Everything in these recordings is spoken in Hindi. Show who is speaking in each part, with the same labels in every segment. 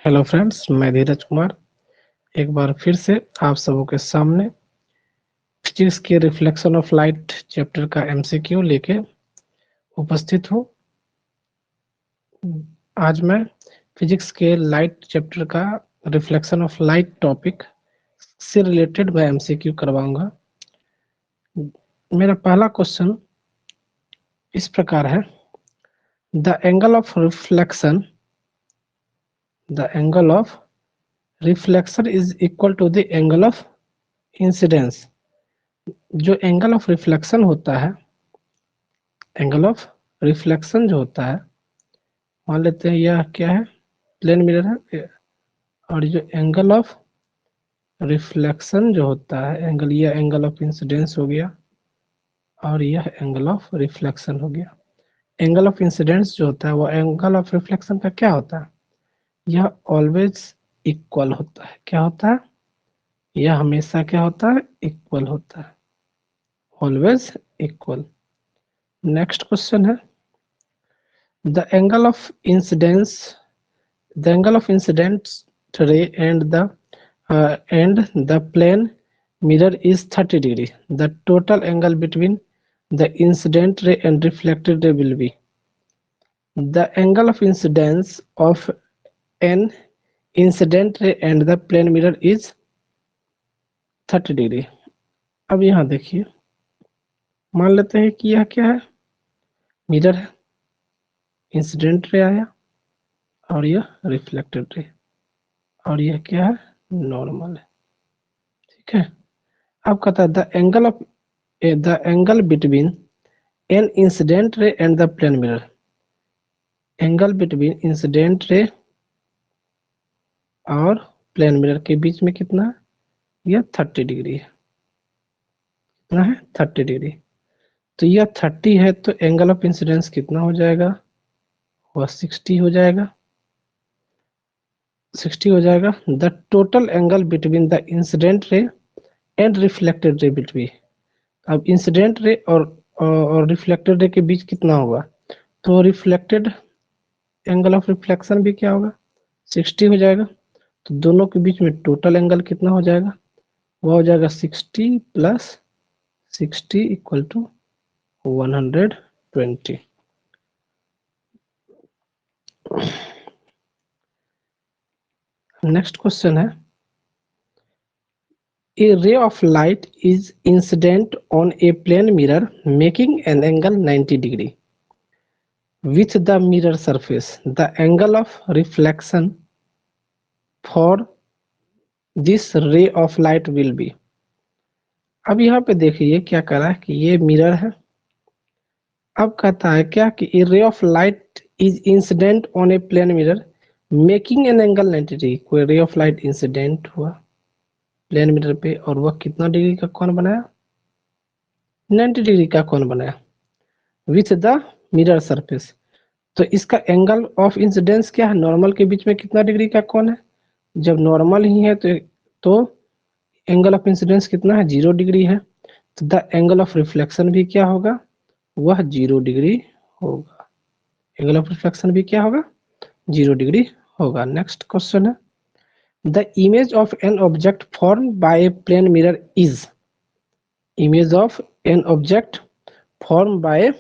Speaker 1: हेलो फ्रेंड्स, मैं धीरज कुमार एक बार फिर से आप सबों के सामने फिजिक्स के रिफ्लेक्शन ऑफ लाइट चैप्टर का एमसीक्यू लेके उपस्थित हूँ। आज मैं फिजिक्स के लाइट चैप्टर का रिफ्लेक्शन ऑफ लाइट टॉपिक से रिलेटेड मैं एमसीक्यू करवाऊंगा। मेरा पहला क्वेश्चन इस प्रकार है, the angle of reflection is equal to the angle of incidence. जो एंगल ऑफ रिफ्लेक्शन होता है, एंगल ऑफ रिफ्लेक्शन जो होता है, मान लेते हैं यह क्या है, प्लेन मिरर है, और जो एंगल ऑफ रिफ्लेक्शन जो होता है, एंगल, यह एंगल ऑफ इंसिडेंस हो गया और यह एंगल ऑफ रिफ्लेक्शन हो गया। एंगल ऑफ इंसिडेंस जो होता है वो एंगल ऑफ रिफ्लेक्शन का क्या होता है, यह ऑलवेज इक्वल होता है। क्या होता है, यह हमेशा क्या होता है, इक्वल होता है, ऑलवेज इक्वल। नेक्स्ट क्वेश्चन है, the angle of incidence the angle of incident ray and the plane mirror is 30 degree. The total angle between the incident ray and reflected ray will be the angle of incidence of an incident ray and the plane mirror is 30 degree. अब यहाँ देखिए, मान लेते हैं कि यह क्या है, मिरर है, इंसिडेंट रे आया और यह रिफ्लेक्टेड रे, और यह क्या है, नॉर्मल है। ठीक है, अब कहता है the angle between an incident ray and the plane mirror. Angle between incident ray और प्लेन मिरर के बीच में कितना है, यह 30 डिग्री है। कितना है, 30 डिग्री। तो यह 30 है तो एंगल ऑफ इंसिडेंस कितना हो जाएगा, वह 60 हो जाएगा, 60 हो जाएगा। The total angle between the incident ray and reflected ray between, अब इंसिडेंट रे और रिफ्लेक्टेड रे के बीच कितना होगा, तो रिफ्लेक्टेड एंगल ऑफ रिफ्लेक्शन भी क्या होगा, 60 हो जाएगा। तो दोनों के बीच में टोटल एंगल कितना हो जाएगा, वह हो जाएगा 60 plus 60 equal to 120। Next question है, A ray of light is incident on a plane mirror making an angle 90 degree with the mirror surface. The angle of reflection for this ray of light will be। अब यहाँ पे देखिए क्या कह रहा है कि ये मिरर है। अब कहता है क्या कि a ray of light is incident on a plane mirror making an angle 90 degree. कोई रे ऑफ लाइट इंसिडेंट हुआ प्लेन मिरर पे और वह कितना डिग्री का कोण बनाया, 90 डिग्री का कोण बनाया विथ द मिरर सरफेस। तो इसका एंगल ऑफ इंसिडेंस क्या है, नॉर्मल के बीच में कितना डिग्री का कोण है, जब नॉर्मल ही है तो एंगल ऑफ इंसिडेंस कितना है, 0 डिग्री है। तो द एंगल ऑफ रिफ्लेक्शन भी क्या होगा, वह 0 डिग्री होगा। एंगल ऑफ रिफ्लेक्शन भी क्या होगा, 0 डिग्री होगा। नेक्स्ट क्वेश्चन है, the image of an object form by a plane mirror is. Image of an object form by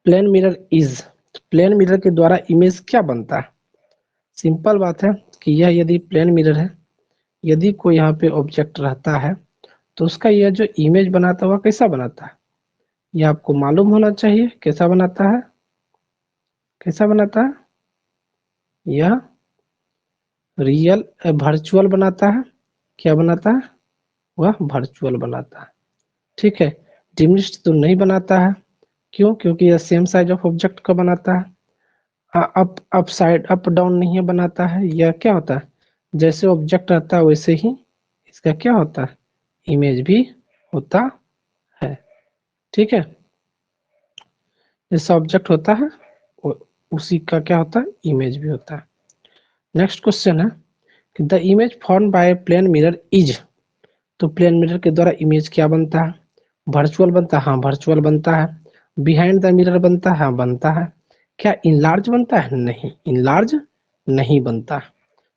Speaker 1: plane mirror is. Plane mirror के द्वारा इमेज क्या बनता है, सिंपल बात है कि यह यदि प्लेन मिरर है, यदि कोई यहाँ पे ऑब्जेक्ट रहता है तो उसका यह जो इमेज बनाता है वह कैसा बनाता है, यह आपको मालूम होना चाहिए। कैसा बनाता है, कैसा बनाता है, यह रियल वर्चुअल बनाता है। क्या बनाता है, वह वर्चुअल बनाता है। ठीक है, डिमिनिश्ड तो नहीं बनाता है। क्यों, क्योंकि यह सेम साइज ऑफ ऑब्जेक्ट का बनाता है। अप साइड अप डाउन नहीं बनाता है। यह क्या होता है, जैसे ऑब्जेक्ट रहता है वैसे ही इसका क्या होता है, इमेज भी होता है। ठीक है, जैसा ऑब्जेक्ट होता है उसी का क्या होता है, इमेज भी होता है। नेक्स्ट क्वेश्चन है कि the image form by plane mirror is. तो प्लेन मिरर के द्वारा इमेज क्या बनता है, वर्चुअल बनता है, हाँ वर्चुअल बनता है। बिहाइंड द मिरर बनता है, हाँ बनता है। क्या इनलार्ज बनता है, नहीं इनलार्ज नहीं बनता।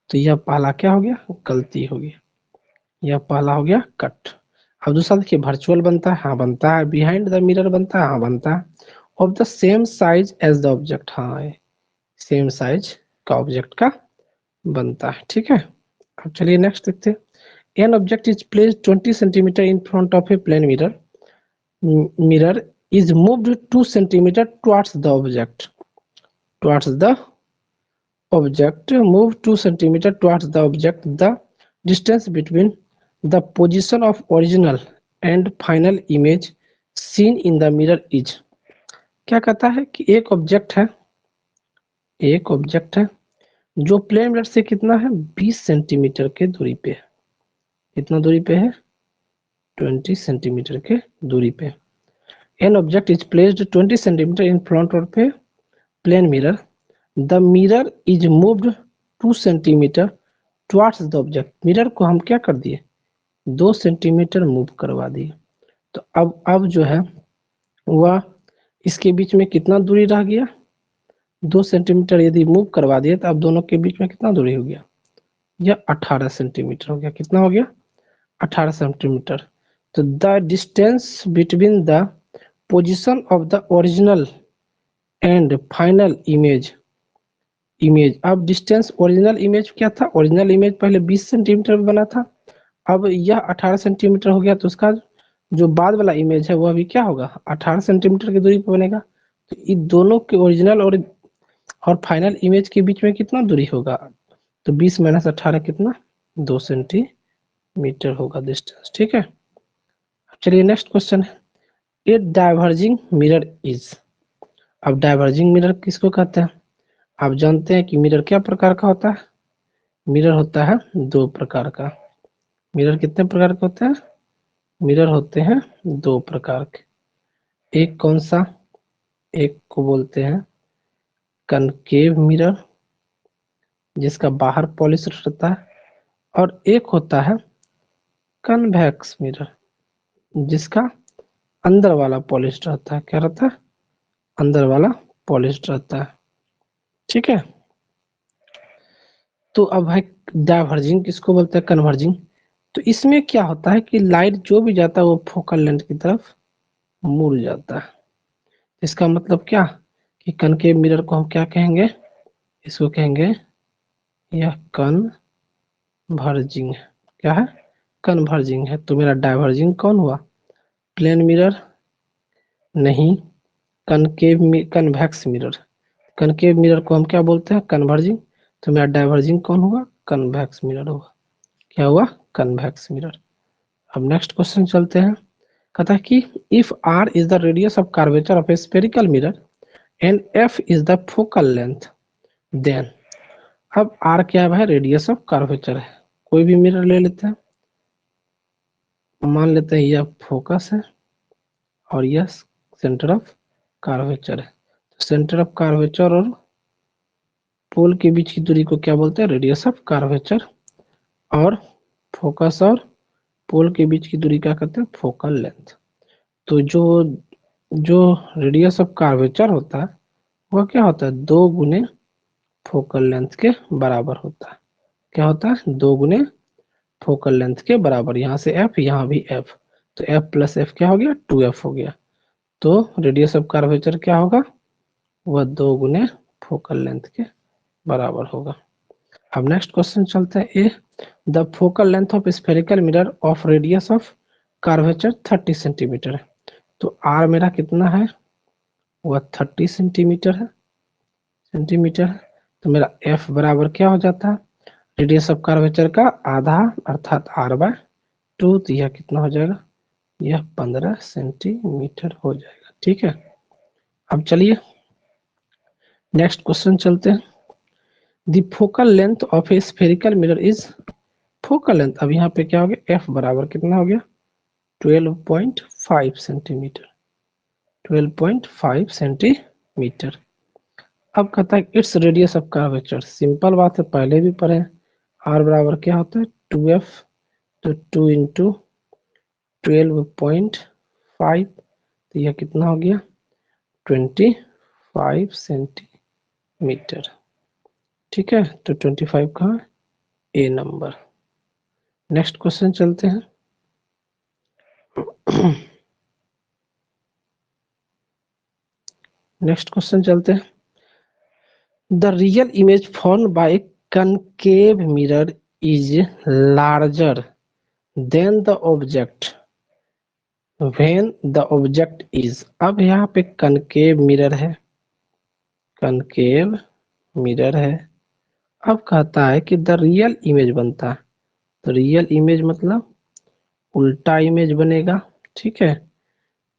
Speaker 1: तो यह पहला क्या हो गया, गलती हो गई, यह पहला हो गया कट। अब दूसरा देखिए, वर्चुअल बनता है, हाँ बनता है। बिहाइंड द मिरर बनता है, हाँ बनता है। Of the same size as the object, हाँ सेम साइज का ऑब्जेक्ट का बनता है, ठीक है। अब चलिए नेक्स्ट देखते हैं। An object is placed 20 centimetre in front of a plane mirror, mirror is moved 2 centimeter towards the object, towards the object, move 2 centimeter towards the object, the distance between the position of original and final image seen in the mirror is। क्या कहता है कि एक ऑब्जेक्ट है, एक ऑब्जेक्ट है जो प्लेन मिरर से कितना है, 20 सेंटीमीटर के दूरी पे है। कितना दूरी पे है, 20 सेंटीमीटर के दूरी पे। An object is placed 20 centimetre in front of a plane mirror, the mirror is moved 2 centimetre towards the object. Mirror को हम क्या कर दिए, 2 सेंटीमीटर मूव करवा दिए। तो अब जो है वह इसके बीच में कितना दूरी रह गया, 2 सेंटीमीटर यदि मूव करवा दिए तो अब दोनों के बीच में कितना दूरी हो गया, यह 18 सेंटीमीटर हो गया। कितना हो गया, 18 सेंटीमीटर। तो the distance between the position of the original and final image, अब डिस्टेंस ओरिजिनल इमेज क्या था, ओरिजिनल इमेज पहले 20 सेंटीमीटर बना था, अब यह 18 सेंटीमीटर हो गया। तो उसका जो बाद वाला इमेज है वह भी क्या होगा, 18 सेंटीमीटर की दूरी पर बनेगा। तो इन दोनों के ओरिजिनल और फाइनल इमेज के बीच में कितना दूरी होगा, तो 20 माइनस 18 कितना, 2 सेंटीमीटर होगा डिस्टेंस, ठीक है। चलिए नेक्स्ट क्वेश्चन है, ए डाइवर्जिंग मिरर इज। अब डाइवर्जिंग मिरर किसको कहते हैं, आप जानते हैं कि मिरर क्या प्रकार का होता है, मिरर होता है 2 प्रकार का। मिरर कितने प्रकार के होते हैं, मिरर होते हैं 2 प्रकार के। एक कौन सा, एक को बोलते हैं कनकेव मिरर जिसका बाहर पॉलिश रहता है, और एक होता है कन्वेक्स मिरर जिसका अंदर वाला पॉलिश रहता है। क्या रहता है, अंदर वाला पॉलिश रहता है, ठीक है। तो अब है डाइवर्जिंग किसको बोलते हैं, कन्वर्जिंग। तो इसमें क्या होता है कि लाइट जो भी जाता है वो फोकल लेंथ की तरफ मुड़ जाता है। इसका मतलब क्या कि कनकेव मिरर को हम क्या कहेंगे, इसको कहेंगे यह कन्वर्जिंग है। क्या है, कन्वर्जिंग है। तो मेरा डाइवर्जिंग कौन हुआ, प्लेन मिरर नहीं, कन्वेक्स मिरर। कनकेव मिरर को हम क्या बोलते हैं, कन्वर्जिंग। तो मेरा डाइवर्जिंग कौन हुआ, कन्वेक्स मिरर हुआ। क्या हुआ, कन्वेक्स मिरर। अब नेक्स्ट क्वेश्चन चलते हैं। कहता है कि if r is the radius of curvature of a spherical mirror and f is the focal length, then. अब r क्या है, रेडियस ऑफ कर्वेचर है। कोई भी मिरर ले लेते हैं, मान लेते हैं यह फोकस है और यह सेंटर ऑफ कर्वेचर है। तो सेंटर ऑफ कर्वेचर और पोल के बीच की दूरी को क्या बोलते हैं, रेडियस ऑफ कर्वेचर, और फोकस और पोल के बीच की दूरी क्या कहते हैं, फोकल लेंथ। तो जो जो रेडियस ऑफ कर्वेचर होता है वह क्या होता है, 2 गुने फोकल लेंथ के बराबर होता है। क्या होता है, 2 गुने फोकल लेंथ के बराबर। यहाँ से f, यहाँ भी f, तो f प्लस f क्या हो गया, 2f हो गया। तो रेडियस ऑफ कर्वेचर क्या होगा, वह 2 गुने फोकल लेंथ के बराबर होगा। अब नेक्स्ट क्वेश्चन चलते हैं। A the focal length of spherical mirror of radius of curvature 30 centimetre है। तो r मेरा कितना है, वह 30 सेंटीमीटर है, सेंटीमीटर है। तो मेरा f बराबर क्या हो जाता है, रेडियस ऑफ कर्वेचर का आधा अर्थात r/2। तो यह कितना हो जाएगा, यह 15 सेंटीमीटर हो जाएगा, ठीक है। अब चलिए नेक्स्ट क्वेश्चन चलते हैं। The focal length of a spherical mirror is, focal length अब यहाँ पे क्या हो गया, f बराबर कितना हो गया, 12.5 सेंटीमीटर, 12.5 सेंटीमीटर। अब कहता है its radius of curvature, simple बात है, पहले भी पढ़े। r बराबर क्या होता है, 2f, तो 2 इंटू 12.5, तो यह कितना हो गया, 25 सेंटीमीटर, ठीक है। तो 25 कहाँ है, ए नंबर। नेक्स्ट क्वेश्चन चलते हैं। नेक्स्ट क्वेश्चन चलते हैं। The real image form bye concave mirror is larger than the object when the object is। अब यहाँ पे कनकेव मिरर है, कनकेव मिरर है। अब कहता है कि द रियल इमेज बनता है, तो रियल इमेज मतलब उल्टा इमेज बनेगा, ठीक है।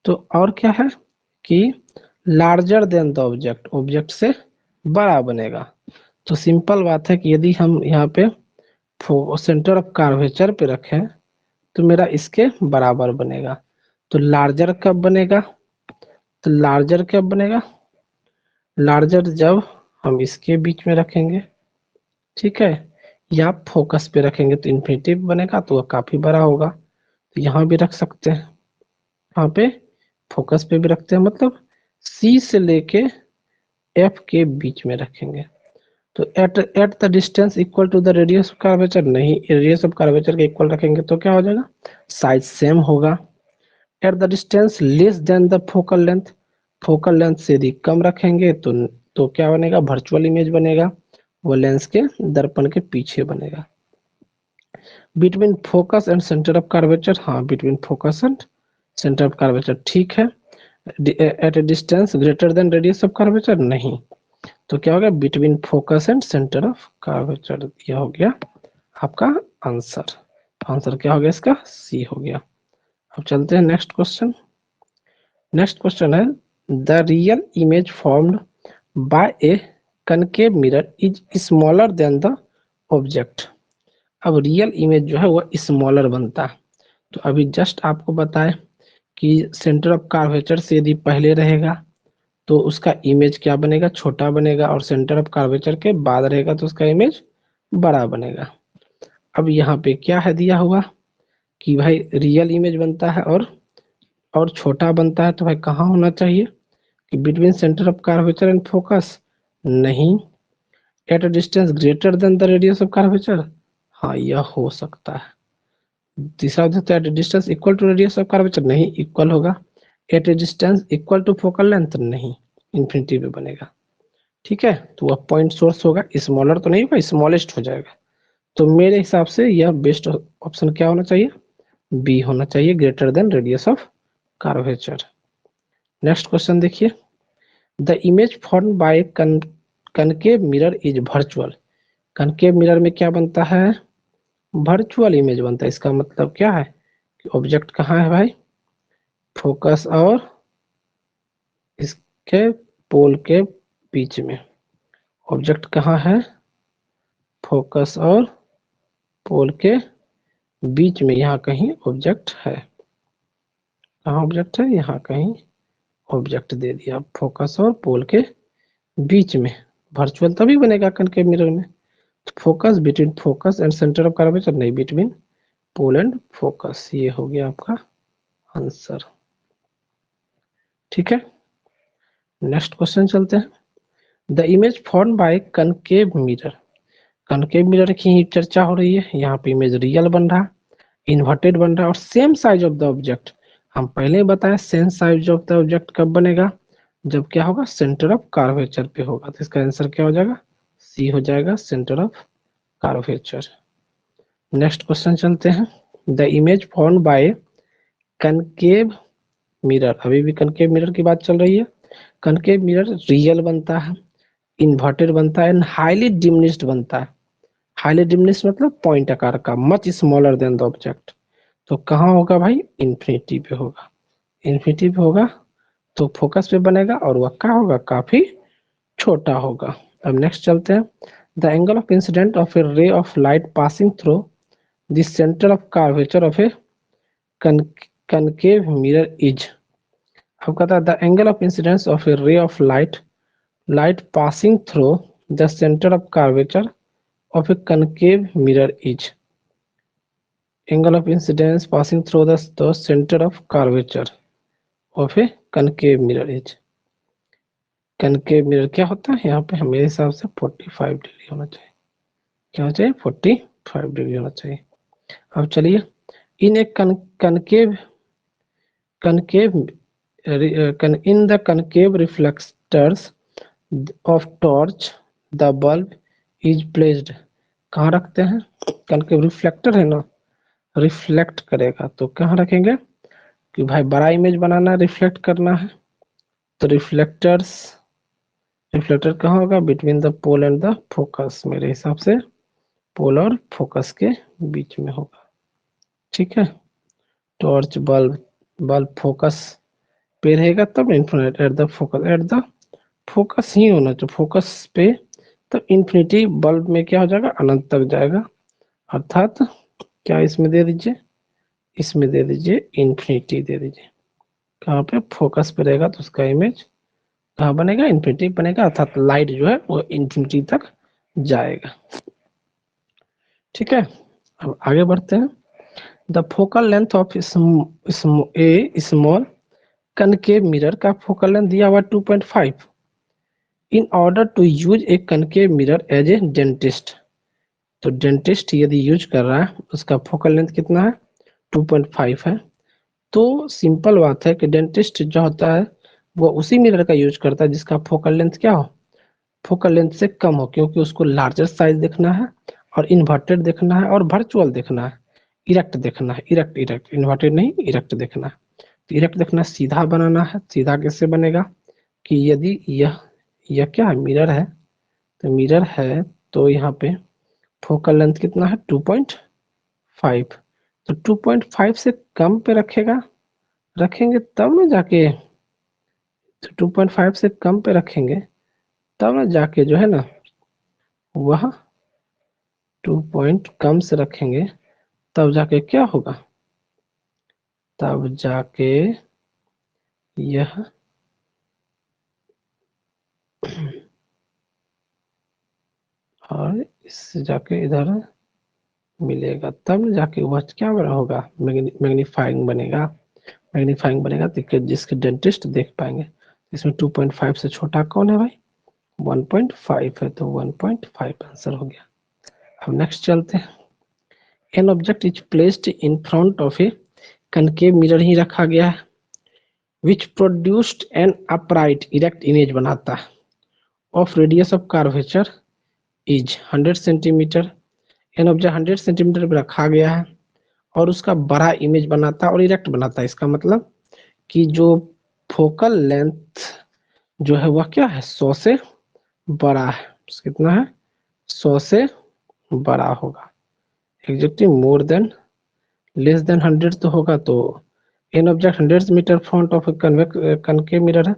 Speaker 1: तो और क्या है कि larger than the object, object से बड़ा बनेगा। तो सिंपल बात है कि यदि हम यहाँ पे सेंटर ऑफ कर्वेचर पे रखें तो मेरा इसके बराबर बनेगा। तो लार्जर कब बनेगा, तो लार्जर कब बनेगा, लार्जर जब हम इसके बीच में रखेंगे, ठीक है, या फोकस पे रखेंगे तो इन्फिनिटिव बनेगा, तो वह काफी बड़ा होगा। तो यहाँ भी रख सकते हैं, यहाँ पे फोकस पे भी रखते हैं, मतलब सी से लेके एफ के बीच में रखेंगे। तो at the distance equal to the radius of curvature, नहीं, रेडियस ऑफ कर्वेचर के इक्वल रखेंगे तो क्या हो जाएगा, साइज सेम होगा। At the distance less than the focal length, focal length से यदि कम रखेंगे तो क्या बनेगा, वर्चुअल इमेज बनेगा, वो लेंस के दर्पण के पीछे बनेगा। Between focus and centre of curvature, हाँ between focus and centre of curvature, ठीक है। At a distance greater than radius of curvature, नहीं। तो क्या हो गया, between focus and centre of curvature, यह हो गया आपका आंसर। आंसर क्या हो गया इसका, सी हो गया। अब चलते हैं नेक्स्ट क्वेश्चन। नेक्स्ट क्वेश्चन है, the real image formed by A concave mirror is smaller than the object. अब रियल इमेज जो है वो स्मॉलर बनता है। तो अभी जस्ट आपको बताए कि सेंटर ऑफ कर्वेचर से यदि पहले रहेगा तो उसका इमेज क्या बनेगा, छोटा बनेगा, और सेंटर ऑफ कर्वेचर के बाद रहेगा तो उसका इमेज बड़ा बनेगा। अब यहाँ पे क्या है दिया हुआ कि भाई रियल इमेज बनता है और छोटा बनता है, तो भाई कहाँ होना चाहिए कि between centre of curvature and focus, नहीं। At a distance greater than the radius of curvature, हाँ यह हो सकता है। तीसरा होता है distance equal to radius of curvature, नहीं, इक्वल होगा। At a distance equal to focal length, नहीं, इन्फिनिटी पे बनेगा, ठीक है। तो वह पॉइंट सोर्स होगा, स्मॉलर तो नहीं होगा, स्मॉलेस्ट हो जाएगा। तो मेरे हिसाब से यह बेस्ट ऑप्शन क्या होना चाहिए, बी होना चाहिए, greater than radius of curvature. Next question देखिए, the image form by concave mirror is virtual. Concave mirror में क्या बनता है, वर्चुअल इमेज बनता है। इसका मतलब क्या है कि ऑब्जेक्ट कहाँ है भाई, फोकस और इसके पोल के बीच में। ऑब्जेक्ट कहाँ है, फोकस और पोल के बीच में, यहाँ कहीं ऑब्जेक्ट है। कहाँ ऑब्जेक्ट है, यहाँ कहीं ऑब्जेक्ट दे दिया, फोकस और पोल के बीच में। वर्चुअल तभी बनेगा कनकेव मिरर में। Focus, between focus and centre of curvature, नहीं, बिटवीन पोल एंड फोकस, ये हो गया आपका आंसर, ठीक है। नेक्स्ट क्वेश्चन चलते हैं। The image form by concave mirror, concave mirror की ही चर्चा हो रही है। यहाँ पे इमेज रियल बन रहा, इन्वर्टेड बन रहा है, और same size of the object. हम पहले ही बताए same size of the object कब बनेगा, जब क्या होगा, सेंटर ऑफ कर्वेचर पे होगा। तो इसका आंसर क्या हो जाएगा, सी हो जाएगा, centre of curvature. Next question चलते हैं। The image form by concave mirror, अभी भी कनकेव मिरर की बात चल रही है। कनकेव मिरर रियल बनता है, इन्वर्टेड बनता है, एंड हाईली डिमिनिश्ड बनता है। हाईली डिमिनिश्ड मतलब पॉइंट आकार का, much smaller than the object. तो कहाँ होगा भाई, इन्फिनिटी पे होगा। इन्फिनिटी पे होगा तो फोकस पे बनेगा, और वह क्या होगा, काफी छोटा होगा। अब नेक्स्ट चलते हैं। The angle of incident of A ray of light passing through the centre of curvature of A concave mirror is। अब कहता है the angle of incidence of A ray of light passing through the centre of curvature of A concave mirror is। Angle of incidence passing through the centre of curvature of A concave mirror is। concave mirror क्या होता है, यहाँ पे मेरे हिसाब से 45 डिग्री होना चाहिए। क्या होना चाहिए, 40 5 डिग्री होना चाहिए। अब चलिए, इन ए concave concave in the concave reflectors of torch the bulb is placed। कहाँ रखते हैं? कनकेव रिफ्लेक्टर है ना, रिफ्लेक्ट करेगा तो कहाँ रखेंगे कि भाई बड़ा इमेज बनाना, रिफ्लेक्ट करना है तो रिफ्लेक्टर कहाँ होगा? Between the pole and the focus. मेरे हिसाब से पोल और फोकस के बीच में होगा। ठीक है, टॉर्च बल्ब फोकस पे रहेगा तब इन्फिनिट एट द फोकस ही होना चाहिए, फोकस पे। तो इन्फिनिटी बल्ब में क्या हो जाएगा? अनंत तक जाएगा। अर्थात क्या इसमें दे दीजिए, इसमें दे दीजिए इन्फिनिटी दे दीजिए। कहाँ पे? फोकस पे रहेगा तो उसका इमेज कहाँ बनेगा? इन्फिनिटी बनेगा, अर्थात लाइट जो है वो इन्फिनिटी तक जाएगा। ठीक है, अब आगे बढ़ते हैं। The focal length of a small concave mirror का फोकल लेंथ दिया हुआ 2.5। In order to use a concave mirror as a dentist, तो डेंटिस्ट यदि यूज कर रहा है उसका फोकल लेंथ कितना है? 2.5 है। तो सिंपल बात है कि डेंटिस्ट जो होता है वो उसी मिरर का यूज करता है जिसका फोकल लेंथ क्या हो? फोकल लेंथ से कम हो, क्योंकि उसको लार्जर साइज देखना है और इन्वर्टेड देखना है और वर्चुअल देखना है, इरेक्ट देखना है। इरेक्ट इन्वर्टेड नहीं, इरेक्ट देखना है। तो इरेक्ट देखना, सीधा बनाना है। सीधा कैसे बनेगा कि यदि यह क्या है? मिरर है। तो मिरर है तो यहाँ पे फोकल लेंथ कितना है? 2.5। तो 2.5 से कम पे रखेंगे तब ना जाके, तो 2.5 से कम पे रखेंगे तब ना जाके जो है ना वह 2 पॉइंट कम से रखेंगे तब जाके क्या होगा? तब जाके यह और इससे जाके इधर मिलेगा, तब जाके वह क्या बना होगा? मैग्नीफाइंग बनेगा। मैग्नीफाइंग बनेगा तो जिसके डेंटिस्ट देख पाएंगे। इसमें 2.5 से छोटा कौन है भाई? 1.5 है, तो 1.5 आंसर हो गया। अब नेक्स्ट चलते हैं। An object is placed in front of a concave mirror ही रखा गया है which produced an upright erect image बनाता है of radius of curvature is 100 centimetre. An object 100 centimetre पे रखा गया है और उसका बड़ा इमेज बनाता है और इरेक्ट बनाता है। इसका मतलब कि जो फोकल लेंथ जो है वह क्या है? 100 से बड़ा है। कितना है? 100 से बड़ा होगा। Exactly more than less than 100 तो होगा। तो an object 100 metre front of concave mirror है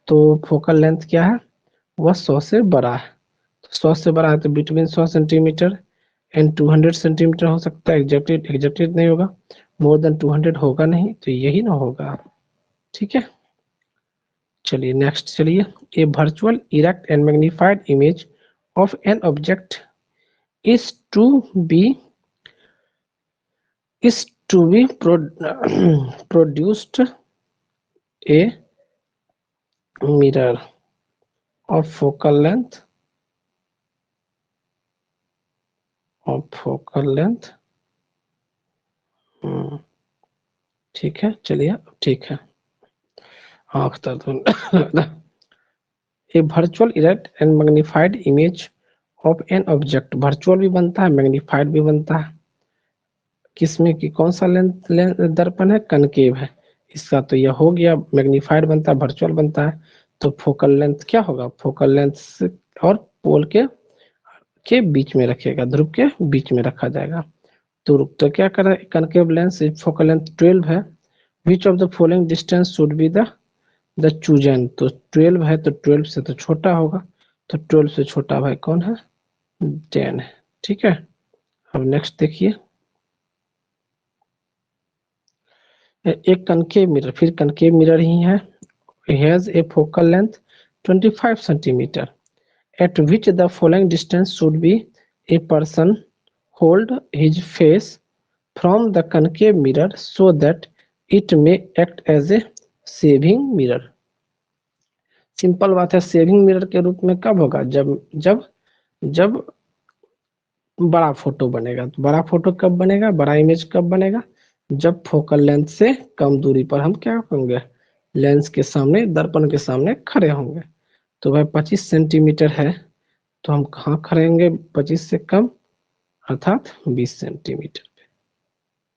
Speaker 1: तो फोकल लेंथ क्या है? वह 100 से बड़ा है। 100 से बड़ा है तो बिटवीन 100 सेंटीमीटर एंड 200 सेंटीमीटर हो सकता है। एग्जैक्टली नहीं होगा, मोर देन 200 होगा नहीं, तो यही ना होगा। ठीक है, चलिए नेक्स्ट चलिए। A virtual erect and magnified image of an object is to be is to be produced a mirror of focal length ठीक है, चलिए ठीक है। आँख दर्द। A virtual erect and magnified image of an object, virtual भी बनता है मैग्नीफाइड भी बनता है। किसमें कि कौन सा लेंथ दर्पण है? कनकेव है इसका, तो यह हो गया। मैग्नीफाइड बनता है, वर्चुअल बनता है। तो फोकल लेंथ क्या होगा? फोकल लेंथ और पोल के बीच में रखेगा, ध्रुव के बीच में रखा जाएगा। तो क्या करें? कनकेव लेंस फोकल लेंथ 12 है। Which of the following distance should be the chosen, तो 12 है तो 12 से तो छोटा होगा। तो 12 से छोटा भाई कौन है? 10 है। ठीक है, अब नेक्स्ट देखिए। एक कनकेव मिरर, फिर कनकेव मिरर ही है। Has a focal length 25 centimetre at which the following distance should be a person hold his face from the concave mirror so that it may act as a saving mirror। Simple बात है, सेविंग मिरर के रूप में कब होगा? जब जब जब बड़ा फोटो बनेगा। तो बड़ा फोटो कब बनेगा, बड़ा इमेज कब बनेगा, जब फोकल लेंथ से कम दूरी पर हम क्या होंगे, लेंस के सामने, दर्पण के सामने खड़े होंगे। तो भाई 25 सेंटीमीटर है, तो हम कहाँ खड़े होंगे 25 से कम, अर्थात 20 सेंटीमीटर पे।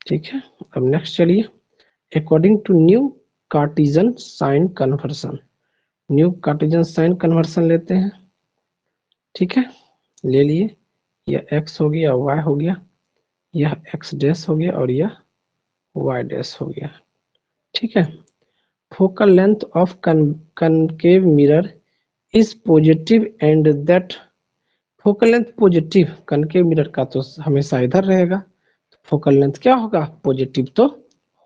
Speaker 1: ठीक है, अब नेक्स्ट चलिए, according to new Cartesian sign conversion, new Cartesian sign conversion लेते हैं। ठीक है, ले लिए, यह x हो गया, y हो गया, यह x डैश हो गया और यह y डैश हो गया। ठीक है, focal length of concave mirror is positive and that, focal length positive, concave mirror का तो हमेशा इधर रहेगा, फोकल लेंथ क्या होगा, पॉजिटिव तो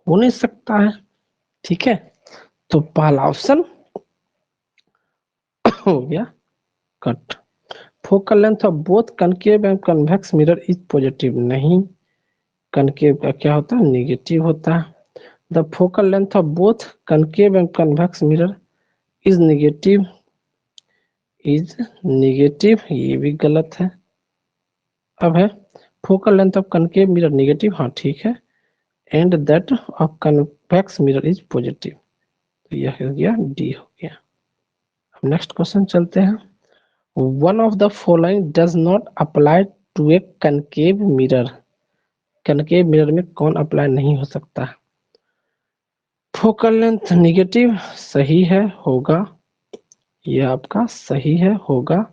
Speaker 1: हो नहीं सकता है। ठीक है, तो पहला ऑप्शन हो गया cut. Focal length of both concave and convex mirror is positive, नहीं, कनकेव का क्या होता है, नेगेटिव होता है। The focal length of both concave and convex mirror is negative, ये भी गलत है। अब है focal length of concave mirror negative, हाँ ठीक है, and that of convex mirror is positive, तो यह हो गया डी हो गया। अब नेक्स्ट क्वेश्चन चलते हैं, one of the following does not apply to a concave mirror, concave mirror में कौन अप्लाई नहीं हो सकता, फोकल लेंथ नेगेटिव सही है, होगा, यह आपका सही है, होगा।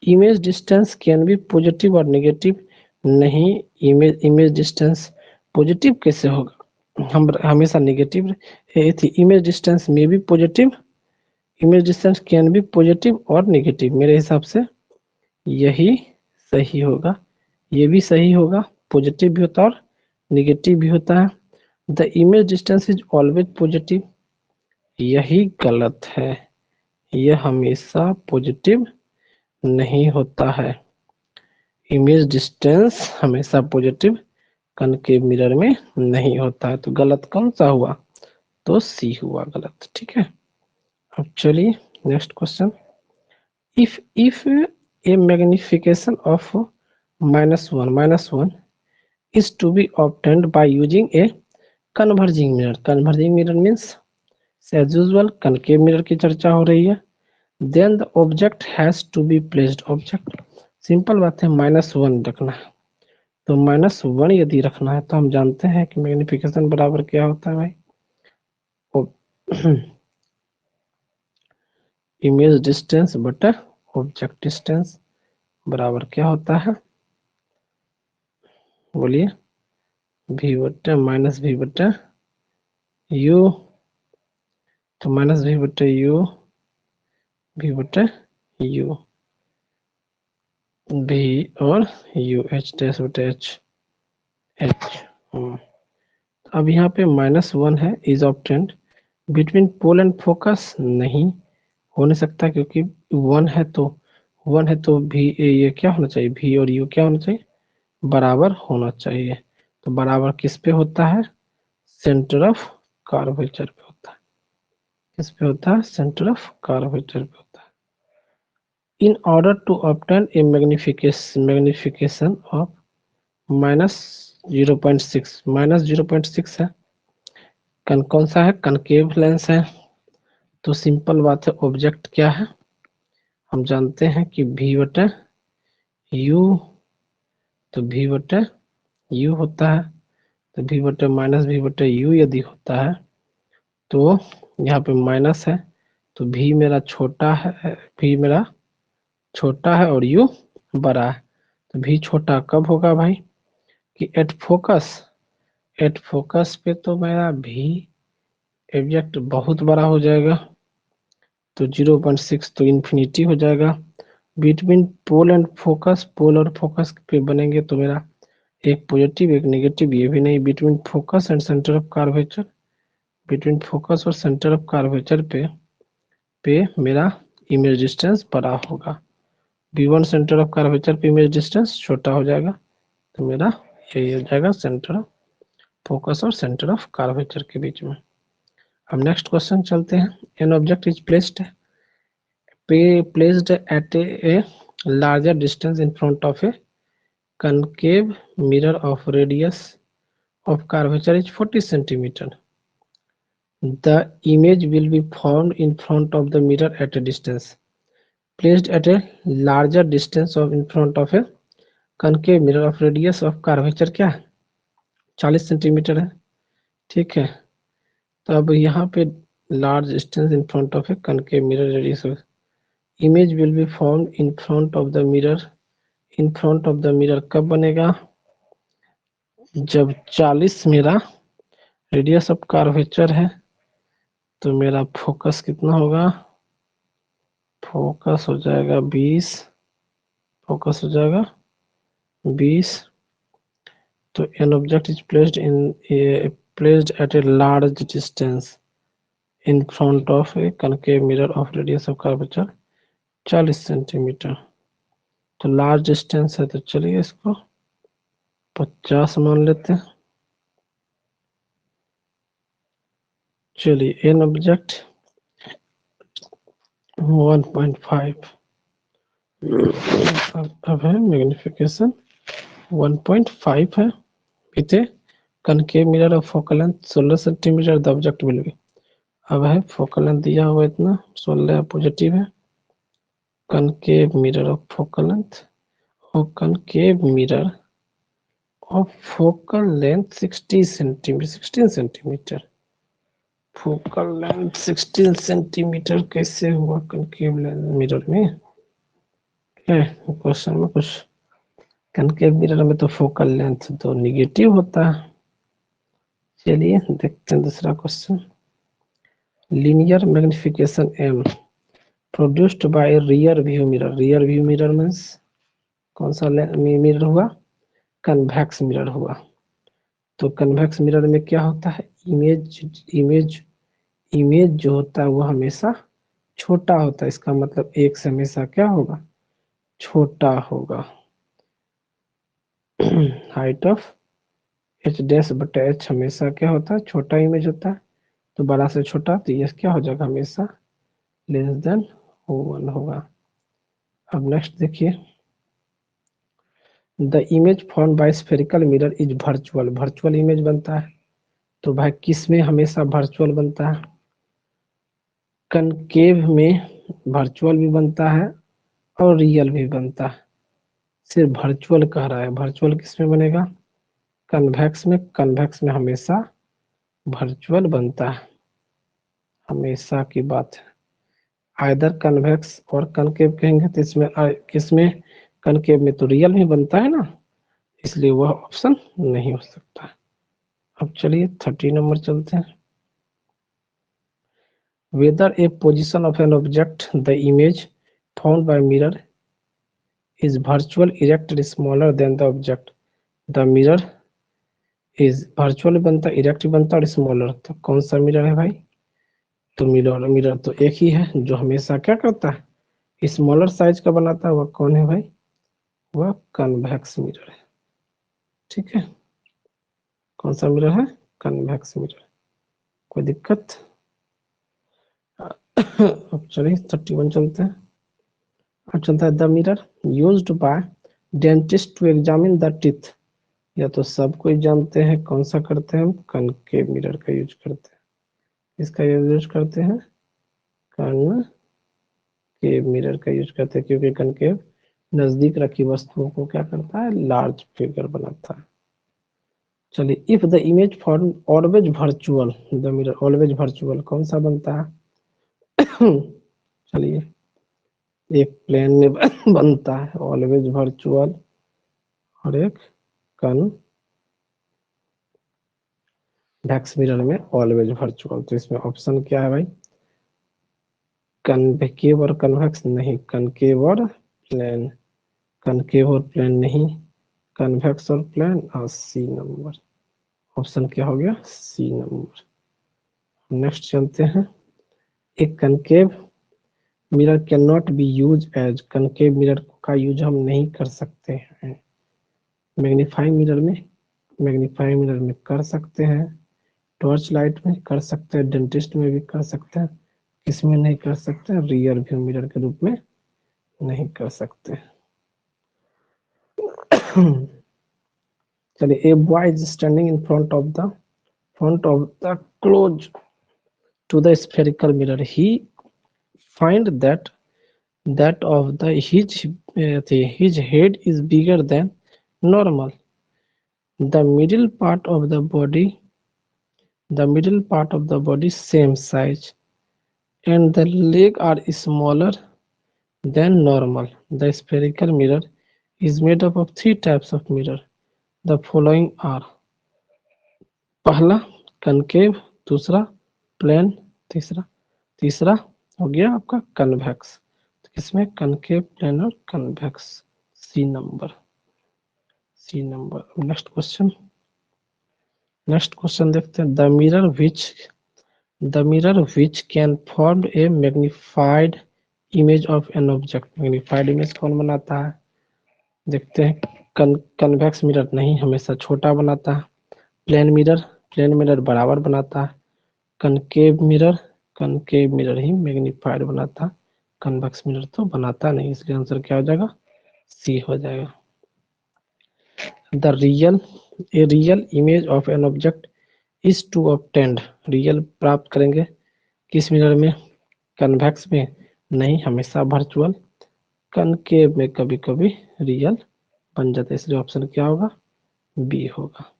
Speaker 1: Image distance can be positive और नेगेटिव, नहीं, इमेज डिस्टेंस पॉजिटिव कैसे होगा, हम हमेशा नेगेटिव थी। इमेज डिस्टेंस में भी positive, image distance can be positive और नेगेटिव, मेरे हिसाब से यही सही होगा, ये भी सही होगा, पॉजिटिव भी होता है और नेगेटिव भी होता है। The image distance is always positive, यही गलत है, यह हमेशा पॉजिटिव नहीं होता है, इमेज डिस्टेंस हमेशा पॉजिटिव कनकेव मिरर में नहीं होता है। तो गलत कौन सा हुआ, तो सी हुआ गलत। ठीक है, अब चलिए next question, if a magnification of -1 is to be obtained by using a converging mirror, converging mirror means as usual concave mirror की चर्चा हो रही है, then the object has to be placed, object simple बात है, -1 रखना है, तो -1 यदि रखना है तो हम जानते हैं कि मैग्निफिकेशन बराबर क्या होता है भाई, इमेज डिस्टेंस बटा ऑब्जेक्ट डिस्टेंस बराबर क्या होता है, बोलिए, v बटा माइनस v बटा u, तो माइनस v बटा u, v बटा u, v और u, h डैश बटा h, h। अब यहाँ पे -1 है, is obtained between pole and focus, नहीं हो नहीं सकता, क्योंकि 1 है तो भी ये क्या होना चाहिए, v और u क्या होना चाहिए, बराबर होना चाहिए। तो बराबर किस पे होता है, सेंटर ऑफ कर्वेचर पे होता है, किस पे होता है, सेंटर ऑफ कर्वेचर पे होता है। In order to obtain a magnification of -0.6, -0.6 है, कौन सा है, कनकेव लेंस है, तो सिंपल बात है, ऑब्जेक्ट क्या है, हम जानते हैं कि v बटा u, तो v बटा u होता है, तो v बटा -v बटा u यदि होता है तो यहाँ पे माइनस है, तो v मेरा छोटा है, v मेरा छोटा है और u बड़ा है, तो v छोटा कब होगा भाई, कि एट फोकस पे तो मेरा v ऑब्जेक्ट बहुत बड़ा हो जाएगा, तो 0.6 तो इन्फिनिटी हो जाएगा। बिटवीन पोल एंड फोकस, पोल और फोकस पे बनेंगे तो मेरा एक पॉजिटिव एक नेगेटिव, ये भी नहीं। Between focus and centre of curvature, between focus और सेंटर ऑफ कर्वेचर पे मेरा इमेज डिस्टेंस बड़ा होगा, v1 सेंटर ऑफ कर्वेचर पे इमेज डिस्टेंस छोटा हो जाएगा, तो मेरा यही हो जाएगा सेंटर ऑफ फोकस और सेंटर ऑफ कर्वेचर के बीच में। अब नेक्स्ट क्वेश्चन चलते हैं, an object is placed at a larger distance in front of a concave mirror of radius of curvature is 40 centimeter. The image will be formed in front of the mirror at a distance. Placed at a larger distance of in front of a concave mirror of radius of curvature क्या है 40 सेंटीमीटर है. ठीक है, तो अब यहाँ पे large distance in front of a concave mirror radius of image will be formed in front of the mirror. in front of the mirror कब बनेगा जब 40 मेरा रेडियस ऑफ कर्वेचर है तो मेरा फोकस कितना होगा फोकस हो जाएगा 20 फोकस हो जाएगा 20 तो an object is placed at a large distance in front of a concave mirror of radius of curvature 40 centimetre. तो लार्ज डिस्टेंस है तो चलिए इसको 50 मान लेते हैं. चलिए एन ऑब्जेक्ट 1.5 अब है मैग्निफिकेशन 1.5 है with A concave mirror of focal length 16 centimetre the object will be. अब है फोकल लेंथ दिया हुआ इतना 16 पॉजिटिव है. concave mirror of focal length और concave mirror of focal length 16 centimetre focal length 16 centimetre कैसे हुआ concave मिरर में क्या क्वेश्चन में कुछ concave मिरर में तो फोकल लेंथ तो निगेटिव होता है. चलिए देखते हैं दूसरा question. Linear magnification m produced by rear view mirror. Rear view mirror means कौन सा मिरर हुआ कन्वेक्स मिरर हुआ. तो कन्वेक्स मिरर में क्या होता है इमेज जो होता है वो हमेशा छोटा होता है. इसका मतलब एक से हमेशा क्या होगा छोटा होगा. हाइट ऑफ एच डैश बटा एच हमेशा क्या होता है छोटा इमेज होता है. तो बड़ा से छोटा तो ये क्या हो जाएगा हमेशा लेस देन 1 होगा. अब नेक्स्ट देखिए the image form bye spherical mirror is virtual. Virtual image बनता है तो भाई किस में हमेशा वर्चुअल बनता है कनकेव में वर्चुअल भी बनता है और रियल भी बनता है. सिर्फ वर्चुअल कह रहा है वर्चुअल किस में बनेगा कन्वेक्स में. कन्वेक्स में हमेशा वर्चुअल बनता है हमेशा की बात है. आइदर कन्वेक्स और कनकेव कहेंगे तो इसमें किसमें कनकेव में तो रियल भी बनता है ना इसलिए वह ऑप्शन नहीं हो सकता. अब चलिए 30 नंबर चलते हैं. Whether a position of an object the image found by mirror is virtual erect smaller than the object the mirror is virtual बनता erect बनता और smaller. तो कौन सा मिरर है भाई तो मिरर तो एक ही है जो हमेशा क्या करता है स्मॉलर साइज का बनाता है. वह कौन है भाई वह कन्वेक्स मिरर है. ठीक है कौन सा मिरर है कन्वेक्स मिरर. कोई दिक्कत. अब चलिए 31 चलते हैं. अब चलता है the mirror used by dentist to examine the teeth. या तो सब कोई जानते हैं कौन सा करते हैं हम कनकेव मिरर का यूज करते हैं. इसका यूज करते हैं कनकेव मिरर का यूज करते हैं क्योंकि कनकेव नजदीक रखी वस्तुओं को क्या करता है लार्ज फिगर बनाता है. चलिए if the image form always virtual the mirror always virtual कौन सा बनता है चलिए एक प्लेन में बनता है ऑलवेज वर्चुअल और एक कन्वेक्स मिरर में ऑलवेज वर्चुअल. तो इसमें ऑप्शन क्या है भाई कन्वेक्टिव और कन्वेक्स नहीं कनकेव और प्लेन. कनकेव और प्लेन नहीं कन्वेक्स और प्लेन और सी नंबर. ऑप्शन क्या हो गया सी नंबर. नेक्स्ट चलते हैं. एक concave mirror can not be use as concave mirror का यूज हम नहीं कर सकते हैं मैग्नीफाइंग मिरर में कर सकते हैं टॉर्च लाइट में कर सकते हैं डेंटिस्ट में भी कर सकते हैं. किसमें नहीं कर सकते रियर व्यू मिरर के रूप में नहीं कर सकते. चलिए, a boy is standing in front of the close to the spherical mirror. He find that of the his head is bigger than normal. The middle part of the body same size, and the leg are smaller than normal. The spherical mirror is made up of three types of mirror. The following are: पहला कनकेव, दूसरा प्लेन, तीसरा तीसरा हो गया आपका कन्वेक्स। तो इसमें कनकेव, प्लेन और convex. C number. Next question देखते हैं। The mirror which can form a magnified image of an object. Magnified image कौन बनाता है? देखते हैं। कन्वेक्स मिरर नहीं, हमेशा छोटा बनाता है। प्लेन मिरर बराबर बनाता है। कनकेव मिरर ही मैग्निफाइड बनाता है। कन्वेक्स मिरर तो बनाता नहीं, इसलिए आंसर क्या हो जाएगा? सी हो जाएगा। A real image of an object is to obtained. Real प्राप्त करेंगे किस मिरर में? कन्वेक्स में नहीं, हमेशा वर्चुअल। कनकेव में कभी कभी रियल बन जाता है, इसलिए ऑप्शन क्या होगा? बी होगा।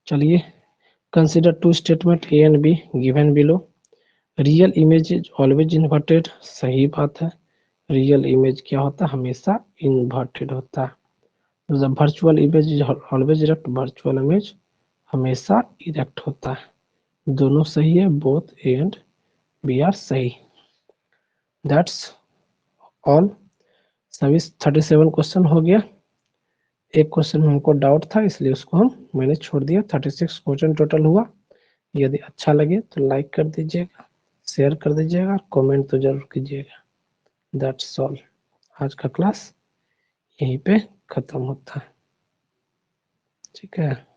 Speaker 1: चलिए, consider two statement A and B given below. Real image is always inverted. सही बात है, रियल इमेज क्या होता है? हमेशा इन्वर्टेड होता है। Virtual image is always erect. Virtual image हमेशा इरेक्ट होता है। दोनों सही है, both A and B are सही। That's all. सभी 37 क्वेश्चन हो गया। एक क्वेश्चन में हमको डाउट था, इसलिए उसको मैंने छोड़ दिया। 36 क्वेश्चन टोटल हुआ। यदि अच्छा लगे तो लाइक कर दीजिएगा, शेयर कर दीजिएगा, कमेंट तो जरूर कीजिएगा। That's all. आज का क्लास यहीं पे खत्म होता है। ठीक है।